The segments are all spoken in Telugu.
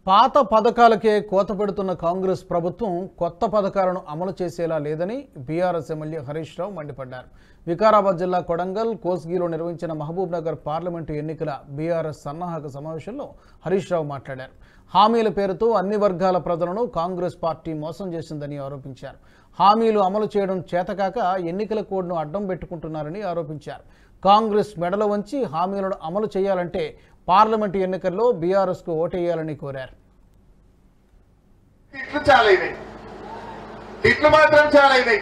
పాత పథకాలకే కోత పెడుతున్న కాంగ్రెస్ ప్రభుత్వం కొత్త పథకాలను అమలు చేసేలా లేదని బీఆర్ఎస్ ఎమ్మెల్యే హరీష్ రావు మండిపడ్డారు. వికారాబాద్ జిల్లా కొడంగల్, కోస్గిలో నిర్వహించిన మహబూబ్ నగర్ పార్లమెంటు ఎన్నికల బీఆర్ఎస్ సన్నాహక సమావేశంలో హరీష్ రావు మాట్లాడారు. హామీల పేరుతో అన్ని వర్గాల ప్రజలను కాంగ్రెస్ పార్టీ మోసం చేసిందని ఆరోపించారు. హామీలు అమలు చేయడం చేతకాక ఎన్నికల కోడ్ను అడ్డం పెట్టుకుంటున్నారని ఆరోపించారు. కాంగ్రెస్ మెడలు వంచి హామీలను అమలు చేయాలంటే పార్లమెంటు ఎన్నికల్లో బీఆర్ఎస్ కు ఓటేయాలని కోరారు. తిట్లు మాత్రం చాలా అయినాయి.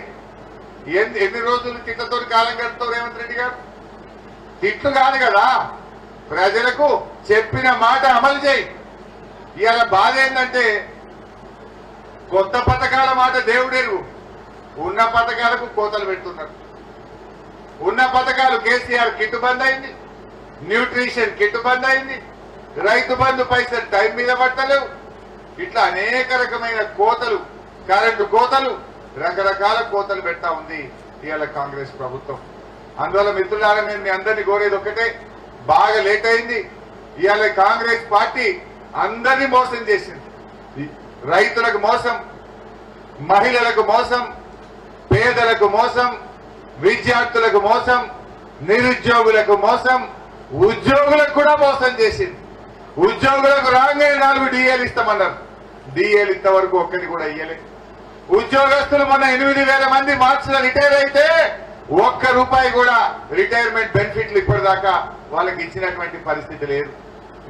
ఎన్ని రోజులు తిట్లతో కాలం గడుపుతారు రేవంత్ రెడ్డి గారు? తిట్లు కాదు కదా, ప్రజలకు చెప్పిన మాట అమలు చేయి. ఇవాళ బాధ ఏంటంటే కొత్త పథకాల మాట దేవుడెరుగు, ఉన్న పథకాలకు కోతలు పెడుతున్నారు. ఉన్న పథకాలు కేసీఆర్ కిట్టు బంద్ అయింది, న్యూట్రిషన్ కిట్టు బంద్ అయింది, రైతు బంధు పైసలు టైం మీద పట్టలేవు. ఇట్లా అనేక రకమైన కోతలు, కరెంటు కోతలు, రకరకాల కోతలు పెడతా ఉంది ఇవాళ కాంగ్రెస్ ప్రభుత్వం. అందువల్ల మిత్రులారా, నేను మీ అందరినీ కోరేది ఒకటే, బాగా లేట్ అయింది. ఇవాళ కాంగ్రెస్ పార్టీ అందరినీ మోసం చేసింది. రైతులకు మోసం, మహిళలకు మోసం, పేదలకు మోసం, విద్యార్థులకు మోసం, నిరుద్యోగులకు మోసం, ఉద్యోగులకు కూడా మోసం చేసింది. ఉద్యోగులకు రాగానే 4 డిఏలు ఇస్తామన్నారు. డిఏలు ఇంతవరకు ఒక్కటి కూడా ఇయ్యలే. ఉద్యోగస్తులు మొన్న 8,000 మంది మార్చిలో రిటైర్ అయితే ₹1 కూడా రిటైర్మెంట్ బెనిఫిట్లు ఇప్పటిదాకా వాళ్ళకి ఇచ్చినటువంటి పరిస్థితి లేదు.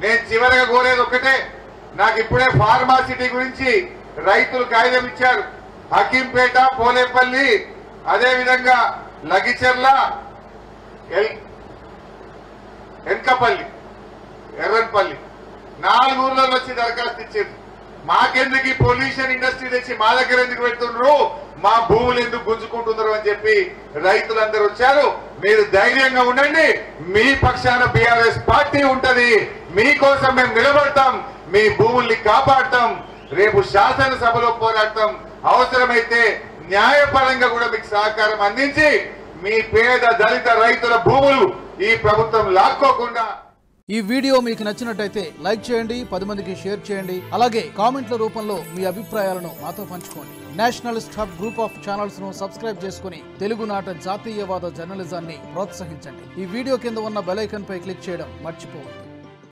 నేను చివరిగా కోరేది ఒకటే, నాకు ఇప్పుడే ఫార్మాసిటీ గురించి రైతులు కాగితం ఇచ్చారు. హకీంపేట, పోలేపల్లి, అదేవిధంగా లగిచెర్ల, ఎన్కపల్లి, ఎర్రన్పల్లి 4 ఊర్లలో వచ్చి దరఖాస్తు ఇచ్చారు. మాకెందుకు ఈ పొల్యూషన్ ఇండస్ట్రీ తెచ్చి మా దగ్గర ఎందుకు పెడుతున్నారు, మా భూములు ఎందుకు గుంజుకుంటున్నారు అని చెప్పి రైతులందరూ వచ్చారు. మీరు ధైర్యంగా ఉండండి, మీ పక్షాన బీఆర్ఎస్ పార్టీ ఉంటది, మీకోసం మేము నిలబడతాం, మీ భూముల్ని కాపాడతాం, రేపు శాసనసభలో పోరాడతాం, అవసరమైతే న్యాయపరంగా కూడా మీకు సహకారం అందించి మీ పేద దళిత రైతుల భూములు ఈ ప్రభుత్వం లాక్కోకుండా. ఈ వీడియో మీకు నచ్చినట్టయితే లైక్ చేయండి, 10 మందికి షేర్ చేయండి. అలాగే కామెంట్ల రూపంలో మీ అభిప్రాయాలను మాతో పంచుకోండి. Nationalist hub group of channels ను సబ్స్క్రైబ్ చేసుకుని తెలుగునాట జాతీయవాద జర్నలిజాన్ని ప్రోత్సహించండి. ఈ వీడియో కింద ఉన్న బెల్ ఐకాన్ పై క్లిక్ చేయడం మర్చిపోవద్దు.